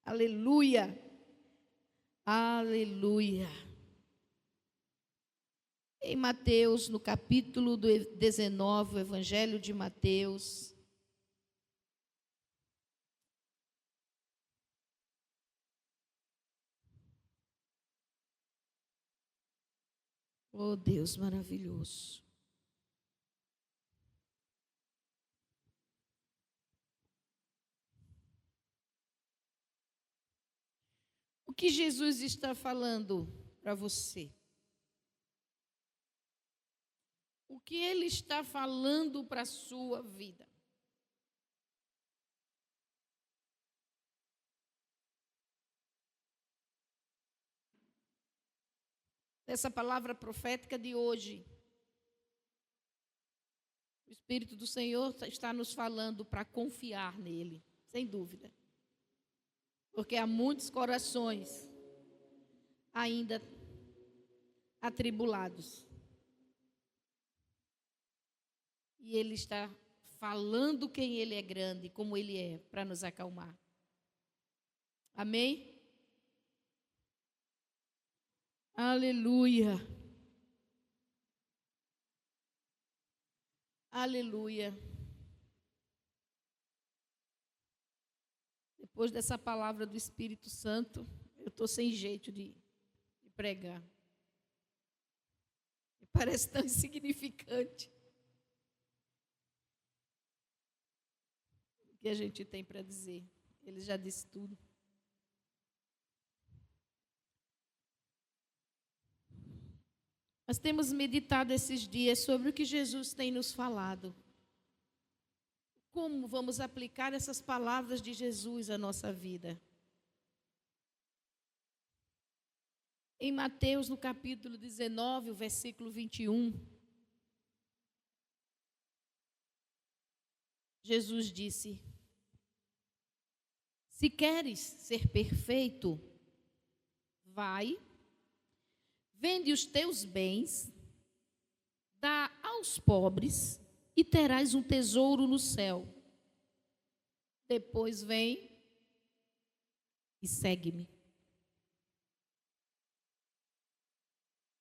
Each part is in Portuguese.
Aleluia. Aleluia. Em Mateus, no capítulo 19, o Evangelho de Mateus. Oh, Deus maravilhoso. O que Jesus está falando para você? O que Ele está falando para a sua vida? Essa palavra profética de hoje, o Espírito do Senhor está nos falando para confiar nele, sem dúvida. Porque há muitos corações ainda atribulados. E Ele está falando quem Ele é grande, como Ele é, para nos acalmar. Amém? Aleluia. Aleluia. Depois dessa palavra do Espírito Santo, eu estou sem jeito de pregar. Parece tão insignificante o que a gente tem para dizer. Ele já disse tudo. Nós temos meditado esses dias sobre o que Jesus tem nos falado. Como vamos aplicar essas palavras de Jesus à nossa vida? Em Mateus, no capítulo 19, o versículo 21, Jesus disse: se queres ser perfeito, vai, vende os teus bens, dá aos pobres e terás um tesouro no céu. Depois vem e segue-me.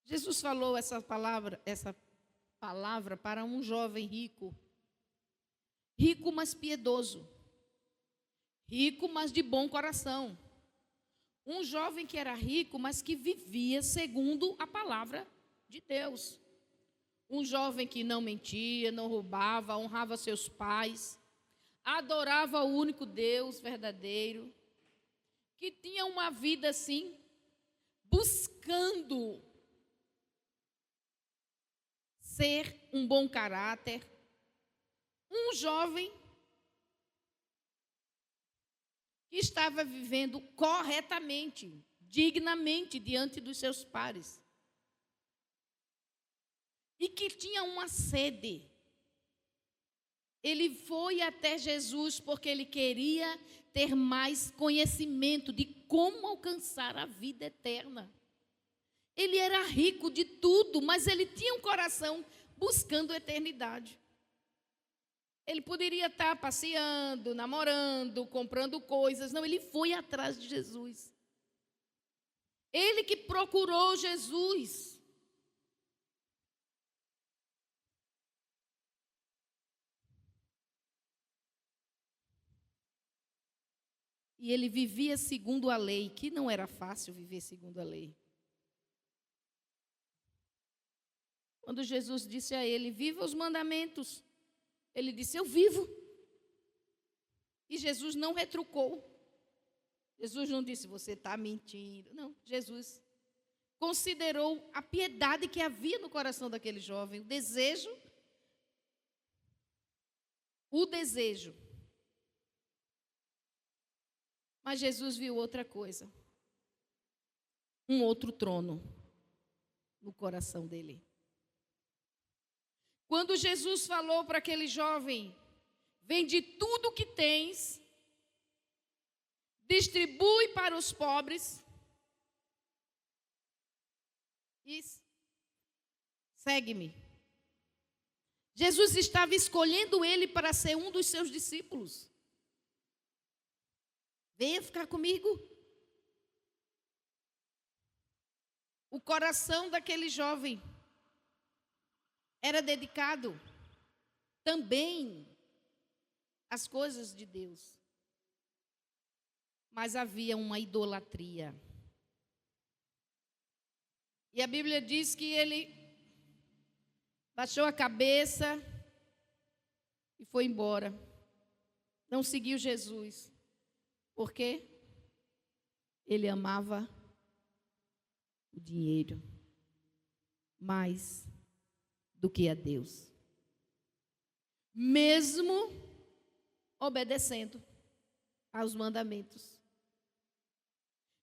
Jesus falou essa palavra para um jovem rico. Rico, mas piedoso. Rico, mas de bom coração. Um jovem que era rico, mas que vivia segundo a palavra de Deus. Um jovem que não mentia, não roubava, honrava seus pais, adorava o único Deus verdadeiro, que tinha uma vida assim, buscando ser um bom caráter. Um jovem que estava vivendo corretamente, dignamente diante dos seus pares. E que tinha uma sede. Ele foi até Jesus porque ele queria ter mais conhecimento de como alcançar a vida eterna. Ele era rico de tudo, mas ele tinha um coração buscando a eternidade. Ele poderia estar passeando, namorando, comprando coisas. Não, ele foi atrás de Jesus. Ele que procurou Jesus. E ele vivia segundo a lei, que não era fácil viver segundo a lei. Quando Jesus disse a ele: viva os mandamentos, ele disse: eu vivo. E Jesus não retrucou. Jesus não disse: você está mentindo. Não, Jesus considerou a piedade que havia no coração daquele jovem, o desejo. Mas Jesus viu outra coisa. Um outro trono no coração dele. Quando Jesus falou para aquele jovem: vende tudo o que tens, distribui para os pobres e segue-me. Jesus estava escolhendo ele para ser um dos seus discípulos. Venha ficar comigo. O coração daquele jovem era dedicado também às coisas de Deus. Mas havia uma idolatria. E a Bíblia diz que ele baixou a cabeça e foi embora. Não seguiu Jesus. Por quê? Ele amava o dinheiro mais do que a Deus. Mesmo obedecendo aos mandamentos.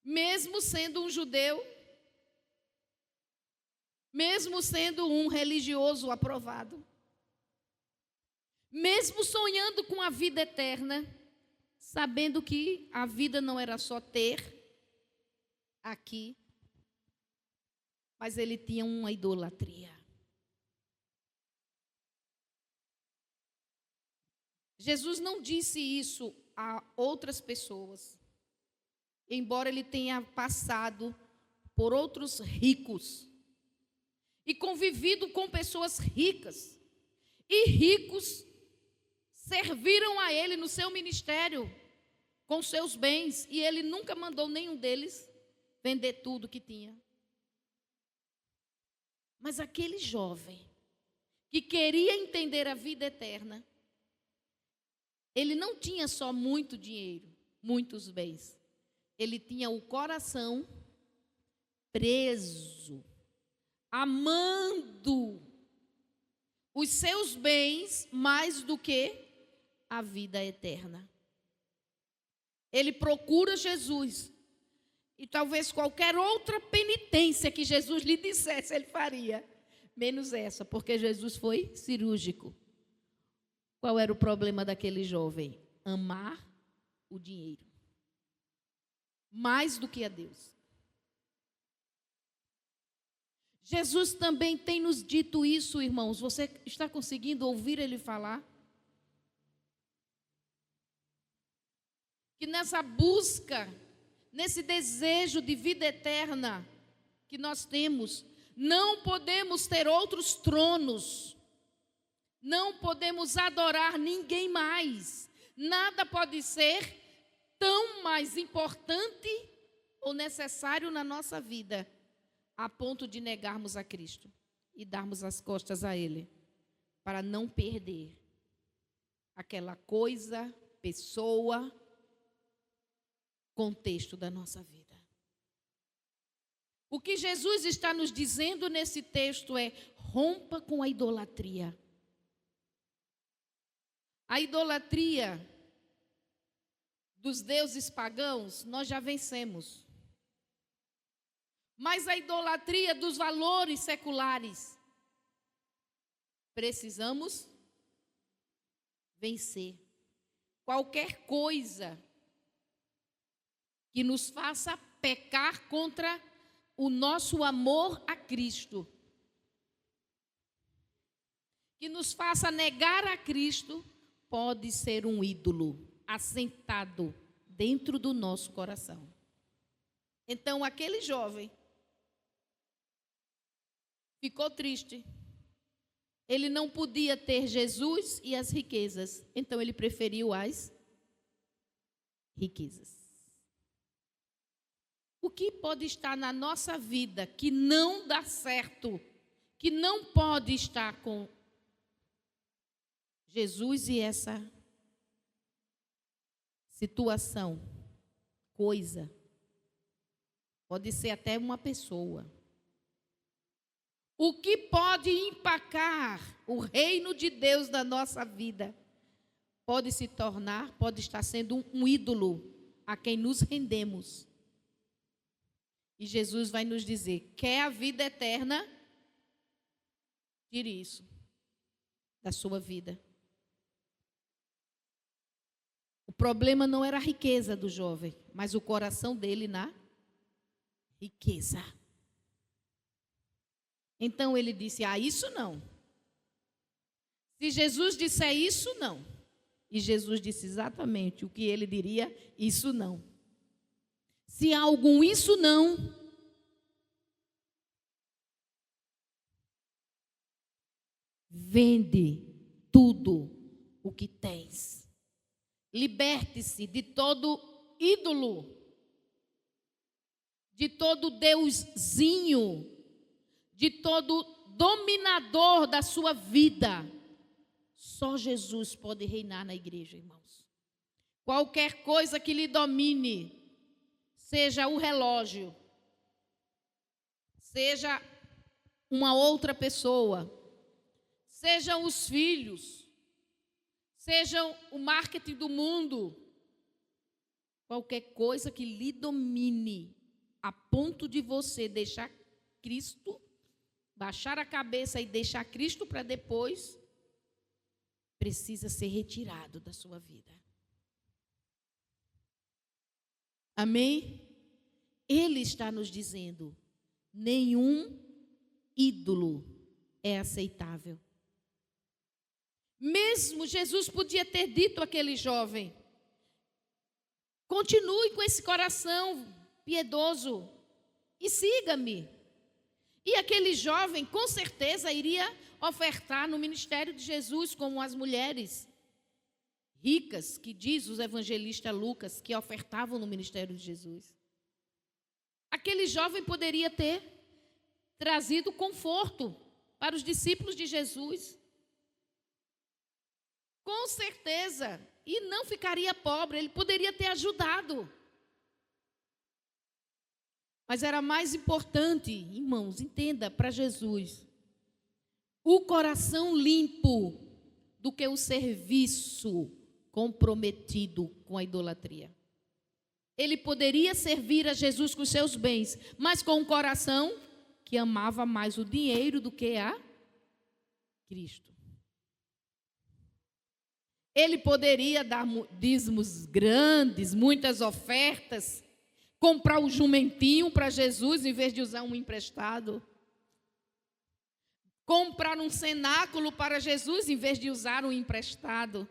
Mesmo sendo um judeu, mesmo sendo um religioso aprovado, mesmo sonhando com a vida eterna, sabendo que a vida não era só ter aqui, mas ele tinha uma idolatria. Jesus não disse isso a outras pessoas, embora ele tenha passado por outros ricos e convivido com pessoas ricas, e ricos serviram a ele no seu ministério com seus bens, e ele nunca mandou nenhum deles vender tudo que tinha. Mas aquele jovem que queria entender a vida eterna, ele não tinha só muito dinheiro, muitos bens. Ele tinha o coração preso, amando os seus bens mais do que a vida eterna. Ele procura Jesus. E talvez qualquer outra penitência que Jesus lhe dissesse, ele faria. Menos essa, porque Jesus foi cirúrgico. Qual era o problema daquele jovem? Amar o dinheiro. Mais do que a Deus. Jesus também tem nos dito isso, irmãos. Você está conseguindo ouvir ele falar? Que nessa busca, nesse desejo de vida eterna que nós temos, não podemos ter outros tronos, não podemos adorar ninguém mais, nada pode ser tão mais importante ou necessário na nossa vida, a ponto de negarmos a Cristo e darmos as costas a Ele, para não perder aquela coisa, pessoa, contexto da nossa vida. O que Jesus está nos dizendo nesse texto é: rompa com a idolatria. A idolatria dos deuses pagãos nós já vencemos. Mas a idolatria dos valores seculares precisamos vencer. Qualquer coisa que nos faça pecar contra o nosso amor a Cristo, que nos faça negar a Cristo, pode ser um ídolo assentado dentro do nosso coração. Então, aquele jovem ficou triste. Ele não podia ter Jesus e as riquezas, então ele preferiu as riquezas. O que pode estar na nossa vida que não dá certo, que não pode estar com Jesus e essa situação, coisa, pode ser até uma pessoa. O que pode empacar o reino de Deus na nossa vida pode se tornar, pode estar sendo um ídolo a quem nos rendemos. E Jesus vai nos dizer: quer a vida eterna? Tire isso da sua vida. O problema não era a riqueza do jovem, mas o coração dele na riqueza. Então ele disse: isso não. Se Jesus disser isso, não. E Jesus disse exatamente o que ele diria: isso não. Se há algum isso não, vende tudo o que tens. Liberte-se de todo ídolo, de todo deusinho, de todo dominador da sua vida. Só Jesus pode reinar na igreja, irmãos. Qualquer coisa que lhe domine, seja o relógio, seja uma outra pessoa, sejam os filhos, sejam o marketing do mundo, qualquer coisa que lhe domine, a ponto de você deixar Cristo, baixar a cabeça e deixar Cristo para depois, precisa ser retirado da sua vida. Amém? Ele está nos dizendo, nenhum ídolo é aceitável. Mesmo Jesus podia ter dito àquele jovem, continue com esse coração piedoso e siga-me. E aquele jovem, com certeza, iria ofertar no ministério de Jesus, como as mulheres ricas, que diz os evangelistas Lucas, que ofertavam no ministério de Jesus. Aquele jovem poderia ter trazido conforto para os discípulos de Jesus. Com certeza. E não ficaria pobre, ele poderia ter ajudado. Mas era mais importante, irmãos, entenda, para Jesus, o coração limpo do que o serviço comprometido com a idolatria. Ele poderia servir a Jesus com seus bens, mas com um coração que amava mais o dinheiro do que a Cristo. Ele poderia dar dízimos grandes, muitas ofertas, comprar um jumentinho para Jesus em vez de usar um emprestado. Comprar um cenáculo para Jesus em vez de usar um emprestado.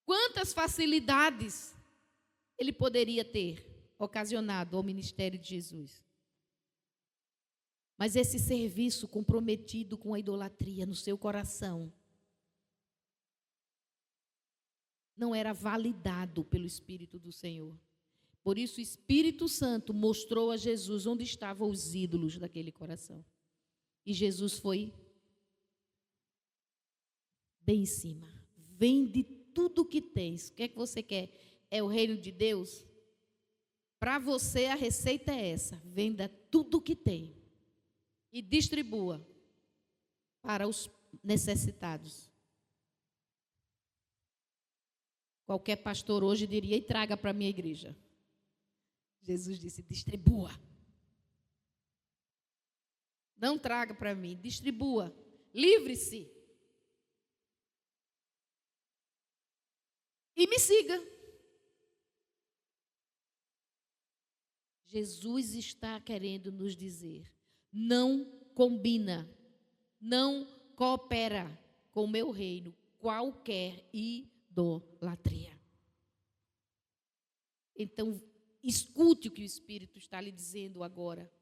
Quantas facilidades ele poderia ter ocasionado ao ministério de Jesus. Mas esse serviço comprometido com a idolatria no seu coração não era validado pelo Espírito do Senhor. Por isso o Espírito Santo mostrou a Jesus onde estavam os ídolos daquele coração. E Jesus foi bem em cima. Vende tudo o que tens. O que é que você quer? É o reino de Deus? Para você a receita é essa. Venda tudo o que tem e distribua para os necessitados. Qualquer pastor hoje diria, e traga para a minha igreja. Jesus disse, distribua. Não traga para mim, distribua. Livre-se. E me siga. Jesus está querendo nos dizer, não combina, não coopera com o meu reino qualquer idolatria. Então, escute o que o Espírito está lhe dizendo agora.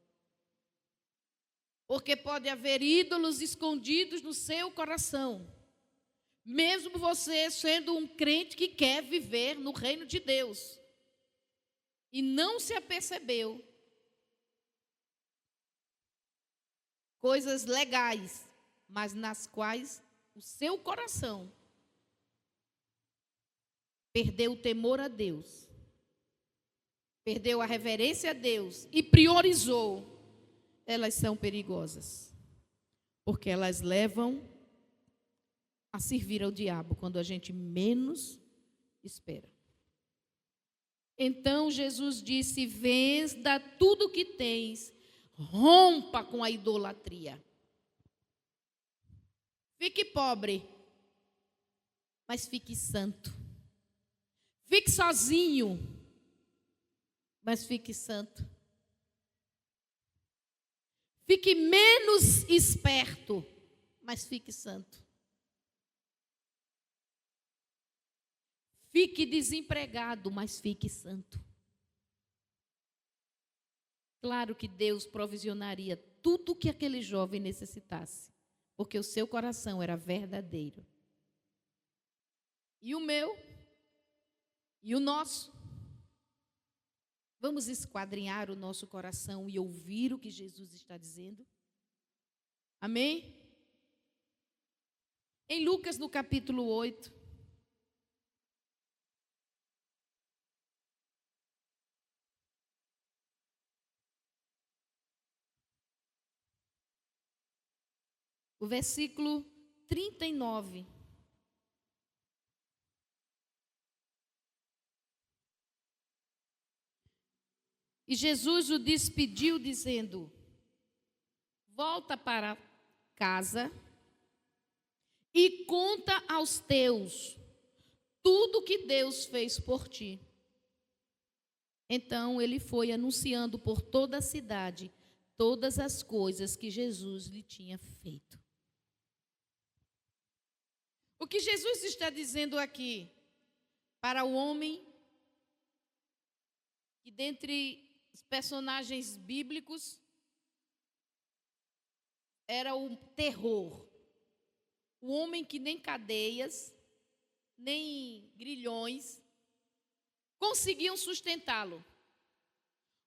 Porque pode haver ídolos escondidos no seu coração. Mesmo você sendo um crente que quer viver no reino de Deus. E não se apercebeu. Coisas legais, mas nas quais o seu coração perdeu o temor a Deus. Perdeu a reverência a Deus e priorizou. Elas são perigosas. Porque elas levam a servir ao diabo quando a gente menos espera. Então Jesus disse, venda tudo que tens, rompa com a idolatria. Fique pobre, mas fique santo. Fique sozinho, mas fique santo. Fique menos esperto, mas fique santo. Fique desempregado, mas fique santo. Claro que Deus provisionaria tudo o que aquele jovem necessitasse, porque o seu coração era verdadeiro. E o meu? E o nosso? Vamos esquadrinhar o nosso coração e ouvir o que Jesus está dizendo? Amém? Em Lucas, no capítulo 8, o versículo 39. E Jesus o despediu, dizendo: volta para casa e conta aos teus tudo o que Deus fez por ti. Então ele foi anunciando por toda a cidade todas as coisas que Jesus lhe tinha feito. O que Jesus está dizendo aqui para o homem que dentre os personagens bíblicos era o terror. O homem que nem cadeias, nem grilhões conseguiam sustentá-lo.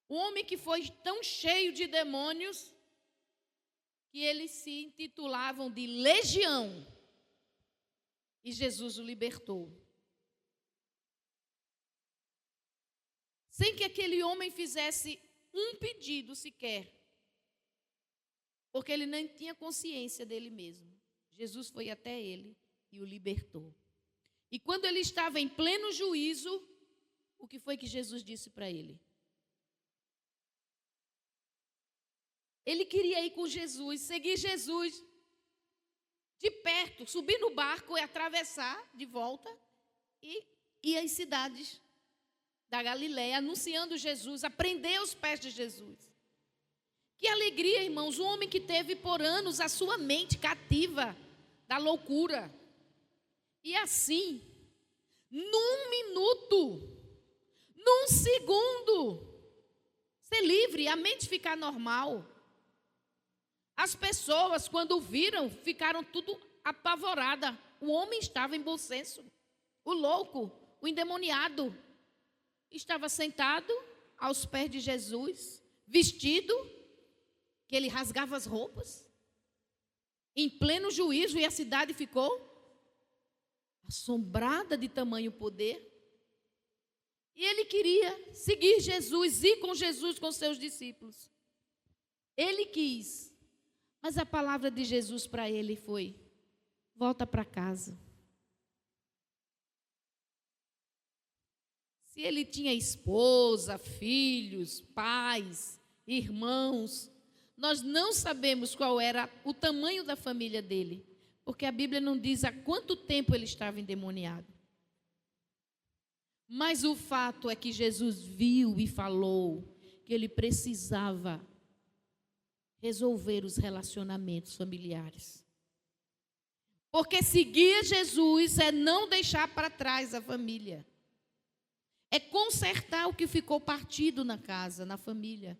O homem que foi tão cheio de demônios que eles se intitulavam de legião. E Jesus o libertou. Sem que aquele homem fizesse um pedido sequer. Porque ele nem tinha consciência dele mesmo. Jesus foi até ele e o libertou. E quando ele estava em pleno juízo, o que foi que Jesus disse para ele? Ele queria ir com Jesus, seguir Jesus de perto, subir no barco e atravessar de volta e ir às cidades da Galileia, anunciando Jesus, aprender aos pés de Jesus. Que alegria, irmãos, um homem que teve por anos a sua mente cativa da loucura. E assim, num minuto, num segundo, ser livre, a mente ficar normal. As pessoas, quando viram, ficaram tudo apavoradas. O homem estava em bom senso. O louco, o endemoniado, estava sentado aos pés de Jesus, vestido, que ele rasgava as roupas, em pleno juízo, e a cidade ficou assombrada de tamanho poder. E ele queria seguir Jesus, ir com Jesus, com seus discípulos. Ele quis, mas a palavra de Jesus para ele foi: volta para casa. Se ele tinha esposa, filhos, pais, irmãos, nós não sabemos qual era o tamanho da família dele, porque a Bíblia não diz há quanto tempo ele estava endemoniado. Mas o fato é que Jesus viu e falou que ele precisava resolver os relacionamentos familiares. Porque seguir Jesus é não deixar para trás a família. É consertar o que ficou partido na casa, na família.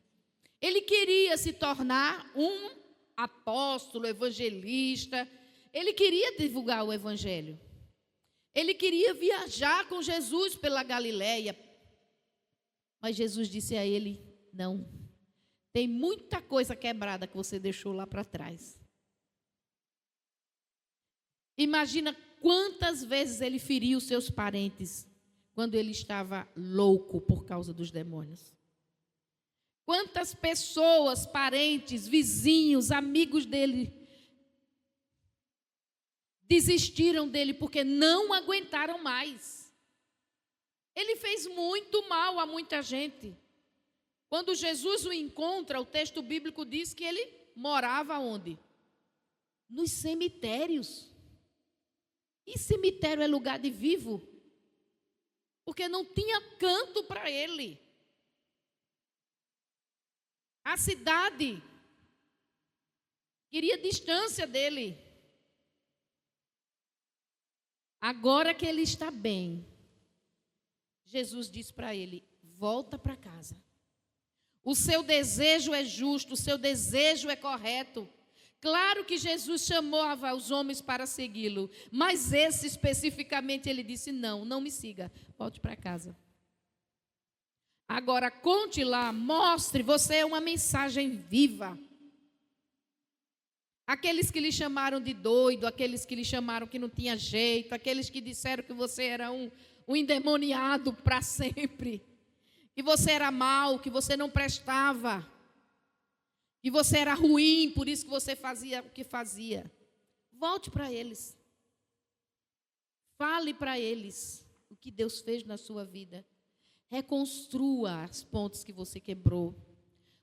Ele queria se tornar um apóstolo, evangelista. Ele queria divulgar o evangelho. Ele queria viajar com Jesus pela Galileia. Mas Jesus disse a ele: não, tem muita coisa quebrada que você deixou lá para trás. Imagina quantas vezes ele feriu seus parentes quando ele estava louco por causa dos demônios. Quantas pessoas, parentes, vizinhos, amigos dele desistiram dele porque não aguentaram mais. Ele fez muito mal a muita gente. Quando Jesus o encontra, o texto bíblico diz que ele morava onde? Nos cemitérios. E cemitério é lugar de vivo? Porque não tinha canto para ele. A cidade queria distância dele. Agora que ele está bem, Jesus disse para ele: volta para casa. O seu desejo é justo, o seu desejo é correto. Claro que Jesus chamava os homens para segui-lo, mas esse especificamente ele disse: não me siga, volte para casa. Agora conte lá, mostre, você é uma mensagem viva. Aqueles que lhe chamaram de doido, aqueles que lhe chamaram que não tinha jeito, aqueles que disseram que você era um endemoniado para sempre, que você era mau, que você não prestava, que você era ruim, por isso que você fazia o que fazia. Volte para eles. Fale para eles o que Deus fez na sua vida. Reconstrua as pontes que você quebrou.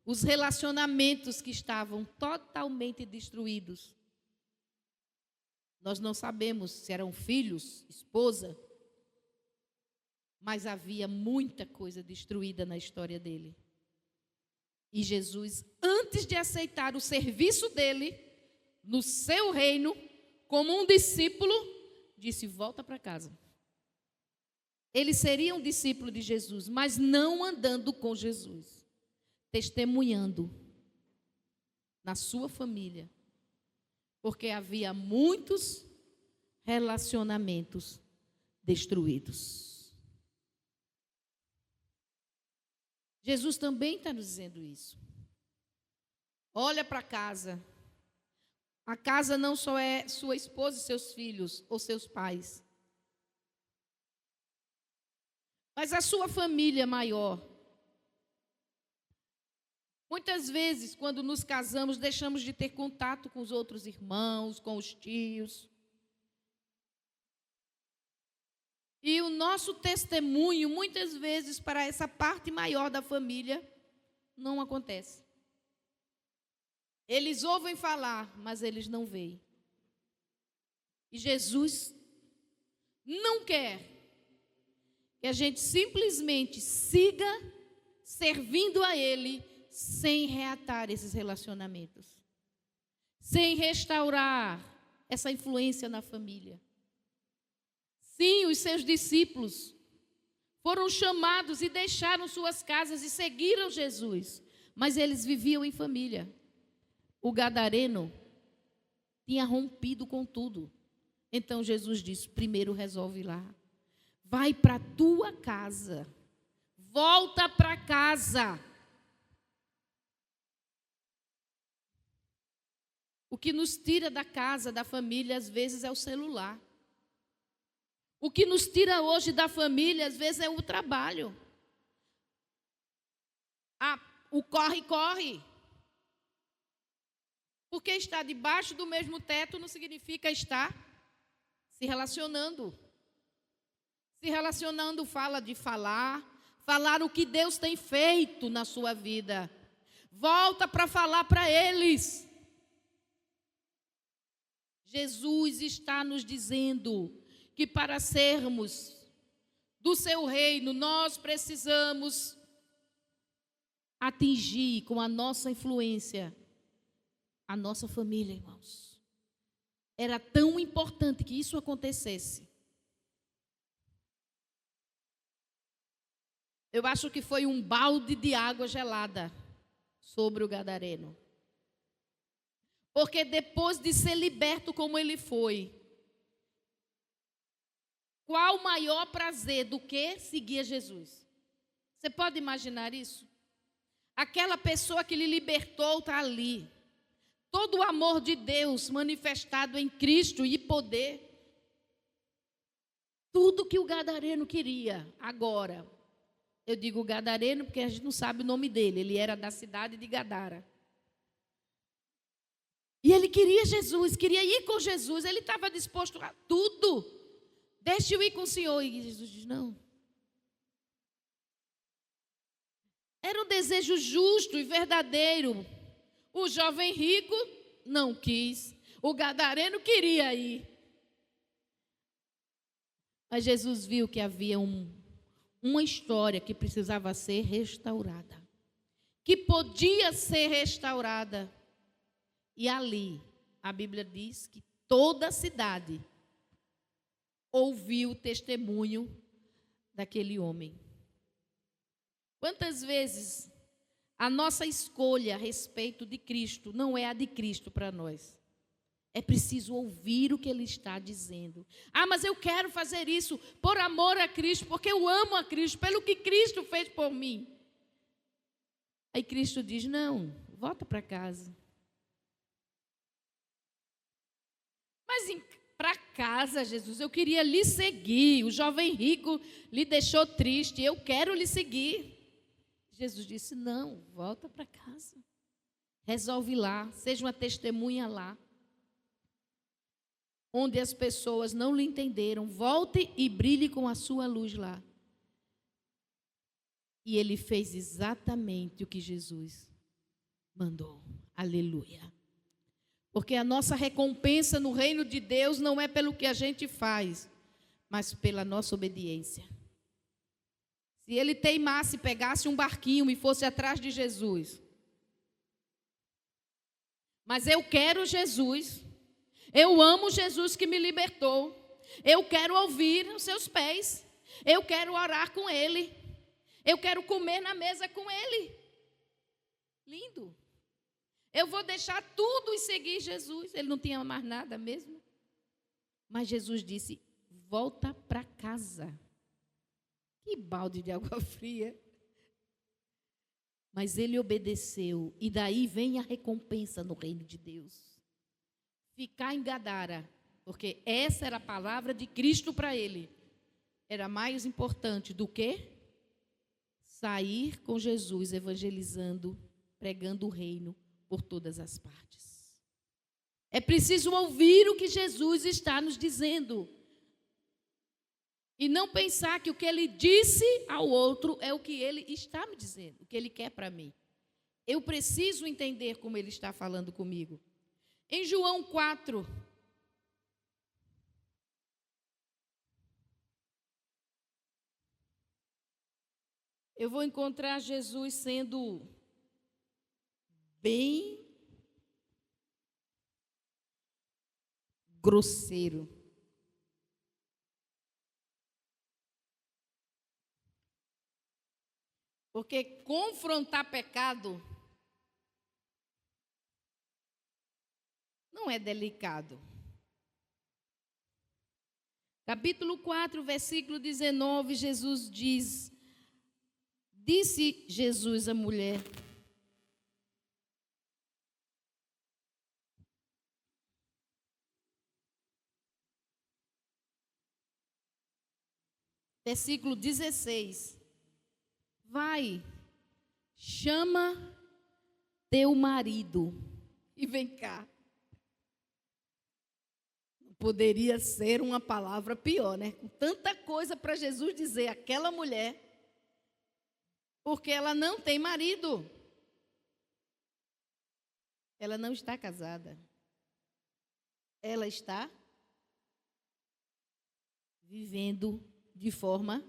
Os relacionamentos que estavam totalmente destruídos. Nós não sabemos se eram filhos, esposa, mas havia muita coisa destruída na história dele. E Jesus, antes de aceitar o serviço dele, no seu reino, como um discípulo, disse: volta para casa. Ele seria um discípulo de Jesus, mas não andando com Jesus, testemunhando na sua família, porque havia muitos relacionamentos destruídos. Jesus também está nos dizendo isso. Olha para casa. A casa não só é sua esposa e seus filhos ou seus pais, mas a sua família maior. Muitas vezes, quando nos casamos, deixamos de ter contato com os outros irmãos, com os tios. E o nosso testemunho, muitas vezes, para essa parte maior da família, não acontece. Eles ouvem falar, mas eles não veem. E Jesus não quer que a gente simplesmente siga servindo a Ele sem reatar esses relacionamentos, sem restaurar essa influência na família. Sim, os seus discípulos foram chamados e deixaram suas casas e seguiram Jesus, mas eles viviam em família. O gadareno tinha rompido com tudo. Então Jesus disse: primeiro resolve lá. Vai para a tua casa. Volta para casa. O que nos tira da casa, da família, às vezes é o celular. O que nos tira hoje da família, às vezes, é o trabalho. O corre-corre. Porque estar debaixo do mesmo teto não significa estar se relacionando. Se relacionando fala de falar o que Deus tem feito na sua vida. Volta para falar para eles. Jesus está nos dizendo que para sermos do seu reino, nós precisamos atingir com a nossa influência a nossa família, irmãos. Era tão importante que isso acontecesse. Eu acho que foi um balde de água gelada sobre o gadareno. Porque depois de ser liberto como ele foi, qual maior prazer do que seguir Jesus? Você pode imaginar isso? Aquela pessoa que lhe libertou está ali. Todo o amor de Deus manifestado em Cristo e poder. Tudo que o gadareno queria agora. Eu digo gadareno porque a gente não sabe o nome dele. Ele era da cidade de Gadara. E ele queria Jesus, queria ir com Jesus. Ele estava disposto a tudo. Deixa eu ir com o Senhor. E Jesus diz: não. Era um desejo justo e verdadeiro. O jovem rico não quis. O gadareno queria ir. Mas Jesus viu que havia uma história que precisava ser restaurada. Que podia ser restaurada. E ali, a Bíblia diz que toda a cidade ouviu o testemunho daquele homem. Quantas vezes A nossa escolha a respeito de Cristo não é a de Cristo para nós. É preciso ouvir o que Ele está dizendo. Ah, mas eu quero fazer isso por amor a Cristo, porque eu amo a Cristo, pelo que Cristo fez por mim. Aí Cristo diz, não, volta para casa. Mas para casa, Jesus, eu queria lhe seguir. O jovem rico lhe deixou triste, eu quero lhe seguir. Jesus disse, não, volta para casa. Resolve lá, seja uma testemunha lá. Onde as pessoas não lhe entenderam, volte e brilhe com a sua luz lá. E ele fez exatamente o que Jesus mandou. Aleluia. Porque a nossa recompensa no reino de Deus não é pelo que a gente faz, mas pela nossa obediência. Se ele teimasse, pegasse um barquinho e fosse atrás de Jesus. Mas eu quero Jesus. Eu amo Jesus que me libertou. Eu quero ouvir os seus pés. Eu quero orar com Ele. Eu quero comer na mesa com Ele. Lindo. Eu vou deixar tudo e seguir Jesus. Ele não tinha mais nada mesmo. Mas Jesus disse, volta para casa. Que balde de água fria. Mas ele obedeceu. E daí vem a recompensa no reino de Deus. Ficar em Gadara, porque essa era a palavra de Cristo para ele, era mais importante do que sair com Jesus evangelizando, pregando o reino por todas as partes. É preciso ouvir o que Jesus está nos dizendo e não pensar que o que ele disse ao outro é o que ele está me dizendo, o que ele quer para mim. Eu preciso entender como ele está falando comigo. Em João 4, eu vou encontrar Jesus sendo bem grosseiro. Porque confrontar pecado não é delicado. Capítulo 4, versículo 19, Jesus diz, disse Jesus à mulher, versículo 16, vai, chama teu marido e vem cá. Poderia ser uma palavra pior, né? Com tanta coisa para Jesus dizer àquela mulher, porque ela não tem marido. Ela não está casada. Ela está vivendo de forma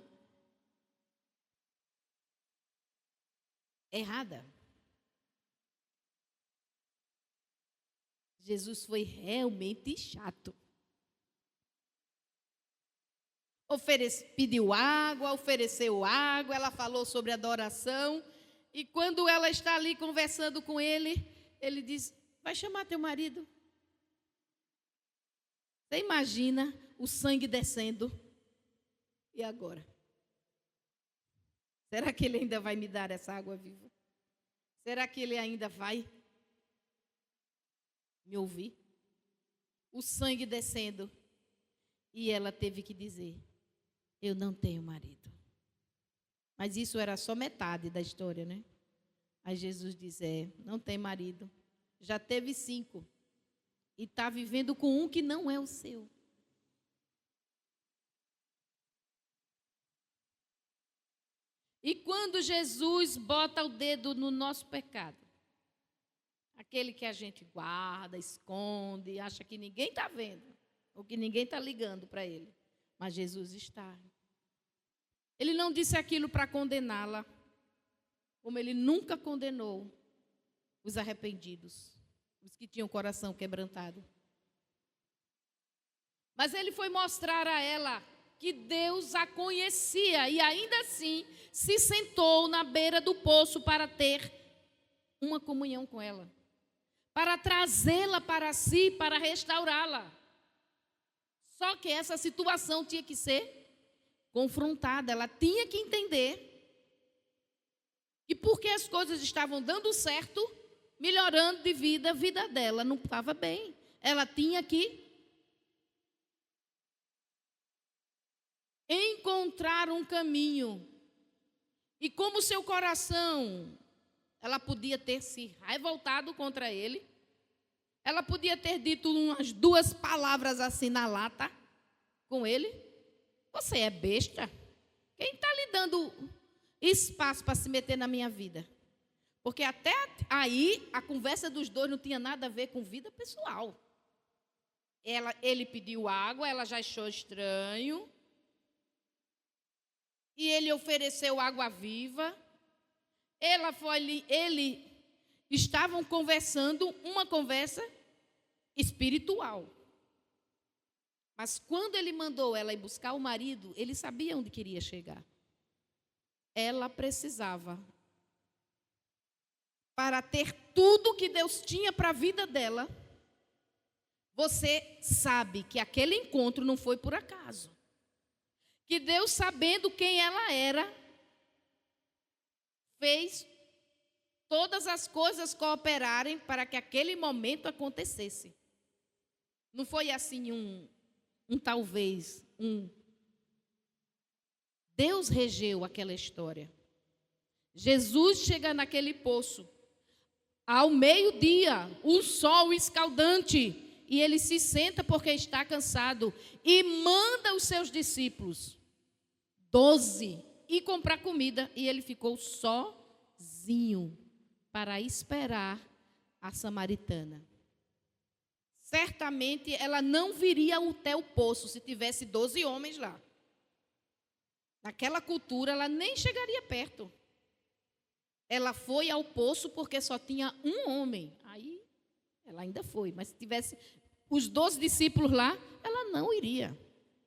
errada. Jesus foi realmente chato. Pediu água, ofereceu água, ela falou sobre adoração. E quando ela está ali conversando com ele, ele diz, vai chamar teu marido. Você imagina o sangue descendo. E agora? Será que ele ainda vai me dar essa água viva? Será que ele ainda vai me ouvir? O sangue descendo. E ela teve que dizer, eu não tenho marido. Mas isso era só metade da história, né? Aí Jesus diz, não tem marido. Já teve 5. E está vivendo com um que não é o seu. E quando Jesus bota o dedo no nosso pecado, aquele que a gente guarda, esconde, acha que ninguém está vendo, ou que ninguém está ligando para ele, mas Jesus está. Ele não disse aquilo para condená-la, como ele nunca condenou os arrependidos, os que tinham o coração quebrantado. Mas ele foi mostrar a ela que Deus a conhecia e ainda assim se sentou na beira do poço para ter uma comunhão com ela, para trazê-la para si, para restaurá-la. Só que essa situação tinha que ser confrontada, ela tinha que entender que porque as coisas estavam dando certo, melhorando de vida, a vida dela não estava bem. Ela tinha que encontrar um caminho. E como seu coração, ela podia ter se revoltado contra ele, ela podia ter dito umas 2 palavras assim na lata com ele. Você é besta? Quem está lhe dando espaço para se meter na minha vida? Porque até aí a conversa dos dois não tinha nada a ver com vida pessoal. Ele pediu água, ela já achou estranho. E ele ofereceu água viva. Ele estavam conversando uma conversa espiritual. Mas quando ele mandou ela ir buscar o marido, ele sabia onde queria chegar. Ela precisava, para ter tudo que Deus tinha para a vida dela. Você sabe que aquele encontro não foi por acaso. Que Deus, sabendo quem ela era, fez todas as coisas cooperarem para que aquele momento acontecesse. Não foi assim talvez. Deus regeu aquela história. Jesus chega naquele poço, ao meio-dia, um sol escaldante, e ele se senta porque está cansado, e manda os seus discípulos, 12, ir comprar comida, e ele ficou sozinho para esperar a samaritana. Certamente ela não viria até o poço se tivesse 12 homens lá. Naquela cultura ela nem chegaria perto. Ela foi ao poço porque só tinha um homem. Aí ela ainda foi, mas se tivesse os 12 discípulos lá, ela não iria.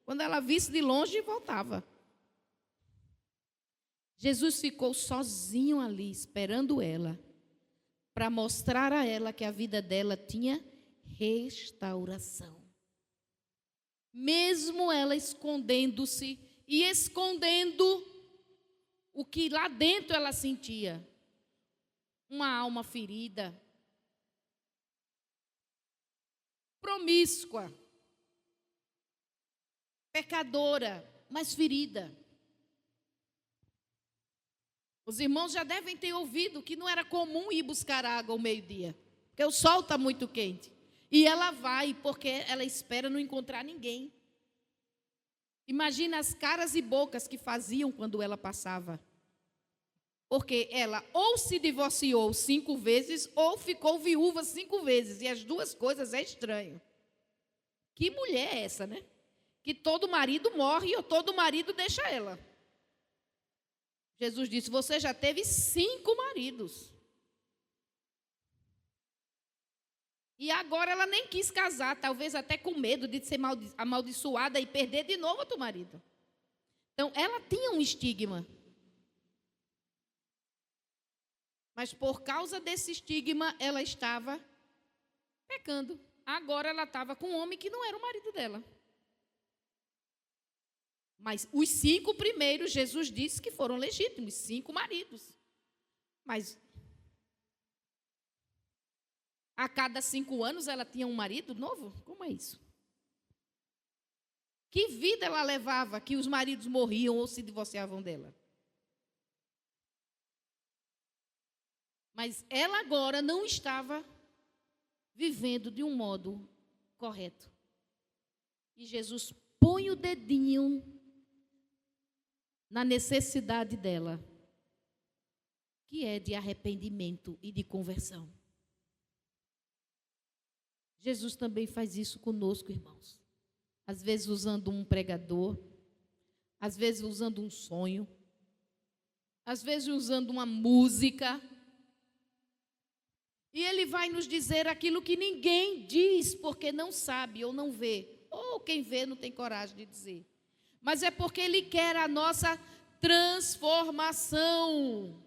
Quando ela visse de longe, voltava. Jesus ficou sozinho ali, esperando ela, para mostrar a ela que a vida dela tinha restauração. Mesmo ela escondendo-se e escondendo o que lá dentro ela sentia. Uma alma ferida, promíscua, pecadora, mas ferida. Os irmãos já devem ter ouvido que não era comum ir buscar água ao meio-dia, porque o sol está muito quente. E ela vai porque ela espera não encontrar ninguém. Imagina as caras e bocas que faziam quando ela passava. Porque ela ou se divorciou 5 vezes ou ficou viúva 5 vezes. E as 2 coisas é estranho. Que mulher é essa, né? Que todo marido morre ou todo marido deixa ela. Jesus disse, você já teve 5 maridos. E agora ela nem quis casar, talvez até com medo de ser amaldiçoada e perder de novo outro marido. Então, ela tinha um estigma. Mas por causa desse estigma, ela estava pecando. Agora ela estava com um homem que não era o marido dela. Mas os 5 primeiros, Jesus disse que foram legítimos, 5 maridos. Mas a cada 5 anos ela tinha um marido novo? Como é isso? Que vida ela levava que os maridos morriam ou se divorciavam dela? Mas ela agora não estava vivendo de um modo correto. E Jesus põe o dedinho na necessidade dela, que é de arrependimento e de conversão. Jesus também faz isso conosco, irmãos. Às vezes usando um pregador, às vezes usando um sonho, às vezes usando uma música. E Ele vai nos dizer aquilo que ninguém diz porque não sabe ou não vê. Ou quem vê não tem coragem de dizer. Mas é porque Ele quer a nossa transformação.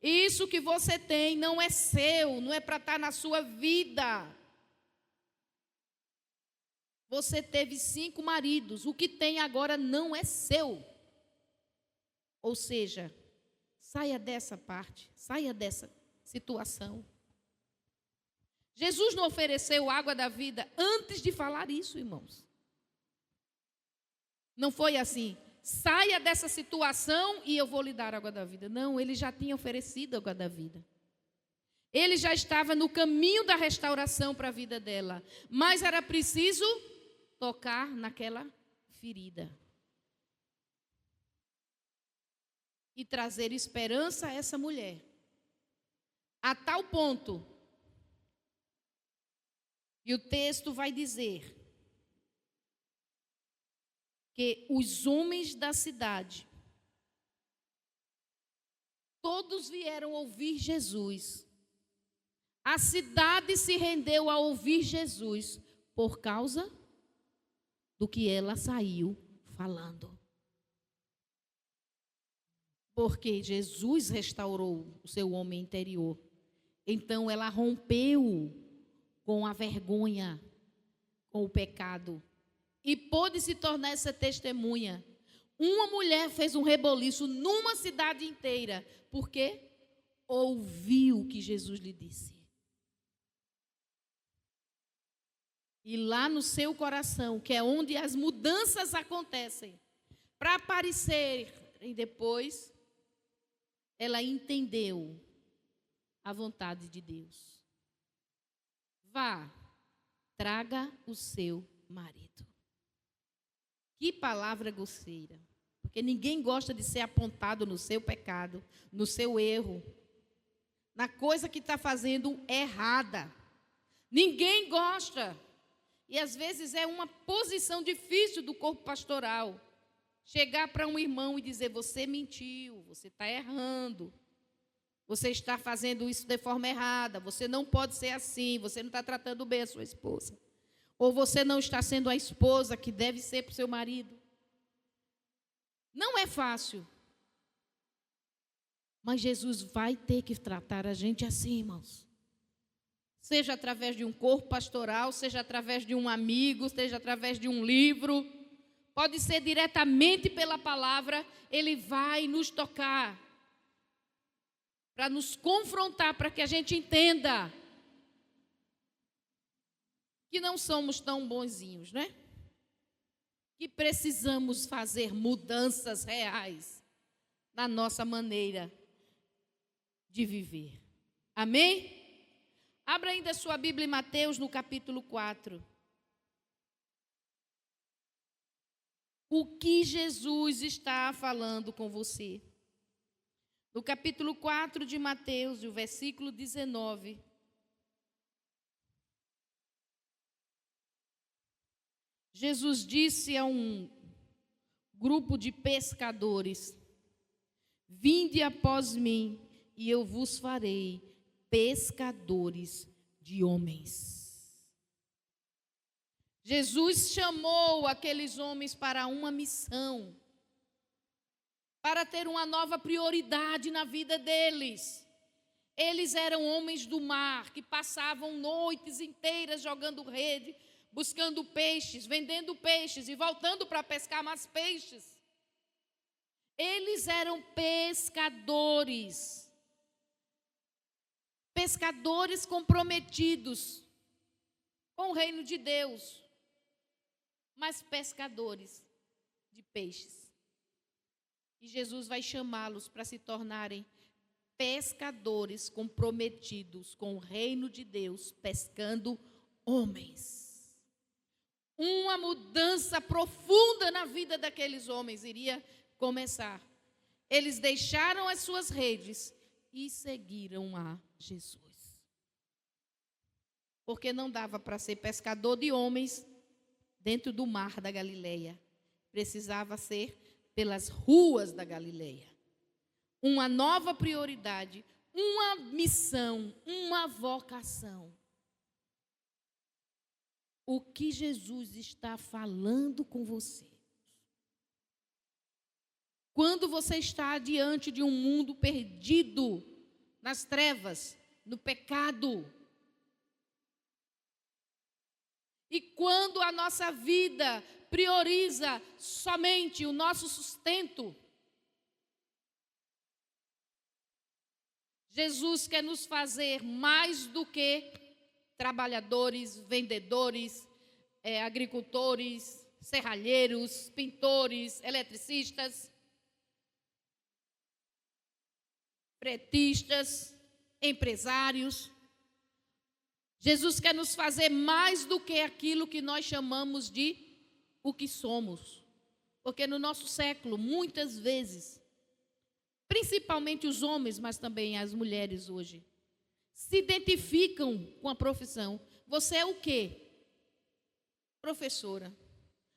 Isso que você tem não é seu, não é para estar na sua vida. Você teve 5 maridos, o que tem agora não é seu. Ou seja, saia dessa parte, saia dessa situação. Jesus não ofereceu água da vida antes de falar isso, irmãos. Não foi assim, saia dessa situação e eu vou lhe dar água da vida. Não, ele já tinha oferecido água da vida. Ele já estava no caminho da restauração para a vida dela. Mas era preciso tocar naquela ferida. E trazer esperança a essa mulher. A tal ponto. E o texto vai dizer que os homens da cidade, todos vieram ouvir Jesus. A cidade se rendeu a ouvir Jesus por causa do que ela saiu falando. Porque Jesus restaurou o seu homem interior. Então ela rompeu com a vergonha, com o pecado. E pôde se tornar essa testemunha. Uma mulher fez um reboliço numa cidade inteira. Porque ouviu o que Jesus lhe disse. E lá no seu coração, que é onde as mudanças acontecem, para aparecerem depois, ela entendeu a vontade de Deus. Vá, traga o seu marido. Que palavra grosseira. Porque ninguém gosta de ser apontado no seu pecado, no seu erro, na coisa que está fazendo errada. Ninguém gosta. E às vezes é uma posição difícil do corpo pastoral. Chegar para um irmão e dizer, você mentiu, você está errando. Você está fazendo isso de forma errada. Você não pode ser assim, você não está tratando bem a sua esposa. Ou você não está sendo a esposa que deve ser para o seu marido. Não é fácil. Mas Jesus vai ter que tratar a gente assim, irmãos. Seja através de um corpo pastoral, seja através de um amigo, seja através de um livro. Pode ser diretamente pela palavra, ele vai nos tocar. Para nos confrontar, para que a gente entenda que não somos tão bonzinhos, né? Que precisamos fazer mudanças reais na nossa maneira de viver. Amém? Abra ainda sua Bíblia em Mateus, no capítulo 4. O que Jesus está falando com você? No capítulo 4 de Mateus, o versículo 19. Jesus disse a um grupo de pescadores: vinde após mim, e eu vos farei pescadores de homens. Jesus chamou aqueles homens para uma missão, para ter uma nova prioridade na vida deles. Eles eram homens do mar, que passavam noites inteiras jogando rede, buscando peixes, vendendo peixes e voltando para pescar mais peixes. Eles eram pescadores. Pescadores comprometidos com o reino de Deus, mas pescadores de peixes. E Jesus vai chamá-los para se tornarem pescadores comprometidos com o reino de Deus, pescando homens. Uma mudança profunda na vida daqueles homens iria começar. Eles deixaram as suas redes e seguiram a Jesus. Porque não dava para ser pescador de homens dentro do mar da Galileia. Precisava ser pelas ruas da Galileia. Uma nova prioridade, uma missão, uma vocação. O que Jesus está falando com você? Quando você está diante de um mundo perdido, nas trevas, no pecado. E quando a nossa vida prioriza somente o nosso sustento, Jesus quer nos fazer mais do que trabalhadores, vendedores, agricultores, serralheiros, pintores, eletricistas, fretistas, empresários. Jesus quer nos fazer mais do que aquilo que nós chamamos de o que somos. Porque no nosso século, muitas vezes, principalmente os homens, mas também as mulheres hoje, se identificam com a profissão. Você é o quê? Professora.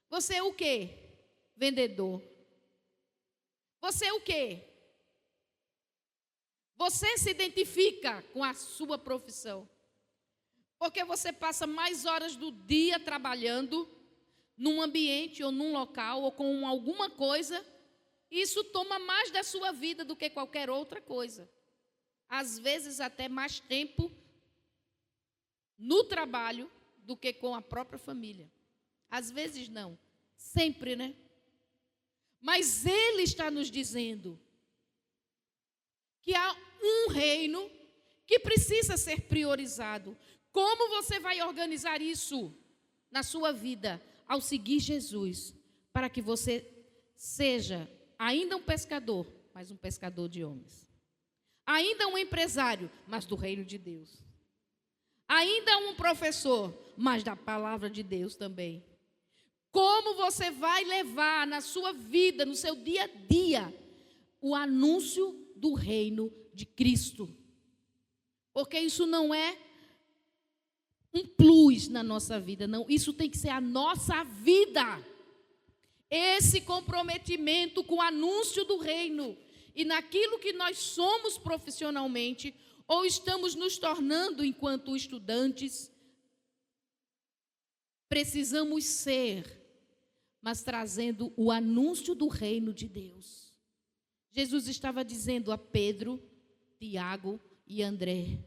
Você é o quê? Vendedor. Você é o quê? Você se identifica com a sua profissão. Porque você passa mais horas do dia trabalhando num ambiente ou num local ou com alguma coisa. Isso toma mais da sua vida do que qualquer outra coisa. Às vezes até mais tempo no trabalho do que com a própria família. Às vezes não, sempre, né? Mas Ele está nos dizendo que há um reino que precisa ser priorizado. Como você vai organizar isso na sua vida ao seguir Jesus, para que você seja ainda um pescador, mas um pescador de homens. Ainda um empresário, mas do reino de Deus. Ainda um professor, mas da palavra de Deus também. Como você vai levar na sua vida, no seu dia a dia, o anúncio do reino de Cristo? Porque isso não é um plus na nossa vida, não. Isso tem que ser a nossa vida. Esse comprometimento com o anúncio do reino e naquilo que nós somos profissionalmente ou estamos nos tornando enquanto estudantes, precisamos ser, mas trazendo o anúncio do reino de Deus. Jesus estava dizendo a Pedro, Tiago e André: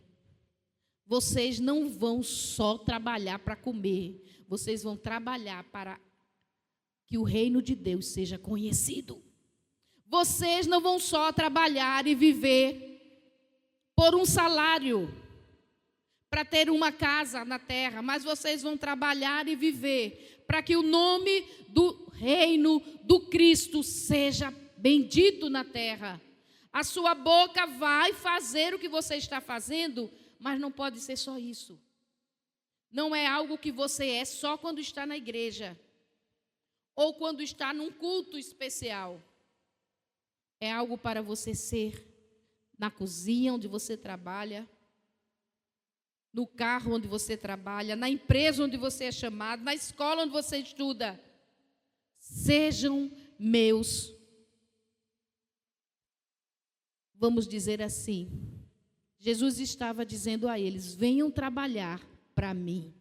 vocês não vão só trabalhar para comer, vocês vão trabalhar para que o reino de Deus seja conhecido. Vocês não vão só trabalhar e viver por um salário, para ter uma casa na terra, mas vocês vão trabalhar e viver para que o nome do reino do Cristo seja bendito na terra. A sua boca vai fazer o que você está fazendo, mas não pode ser só isso. Não é algo que você é só quando está na igreja ou quando está num culto especial. É algo para você ser na cozinha onde você trabalha, no carro onde você trabalha, na empresa onde você é chamado, na escola onde você estuda. Sejam meus, vamos dizer assim, Jesus estava dizendo a eles: venham trabalhar para mim,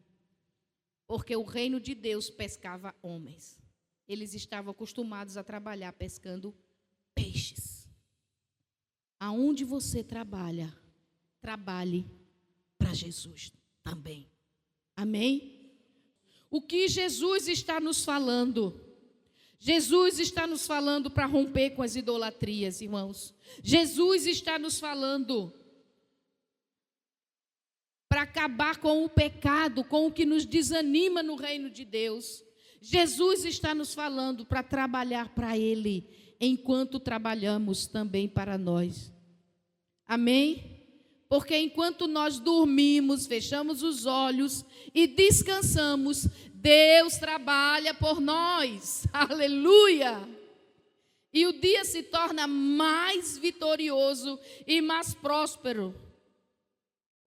porque o reino de Deus pescava homens. Eles estavam acostumados a trabalhar pescando peixes. Aonde você trabalha, trabalhe para Jesus também. Amém? O que Jesus está nos falando? Jesus está nos falando para romper com as idolatrias, irmãos. Jesus está nos falando para acabar com o pecado, com o que nos desanima no reino de Deus. Jesus está nos falando para trabalhar para Ele, enquanto trabalhamos também para nós. Amém? Porque enquanto nós dormimos, fechamos os olhos e descansamos, Deus trabalha por nós. Aleluia! E o dia se torna mais vitorioso e mais próspero.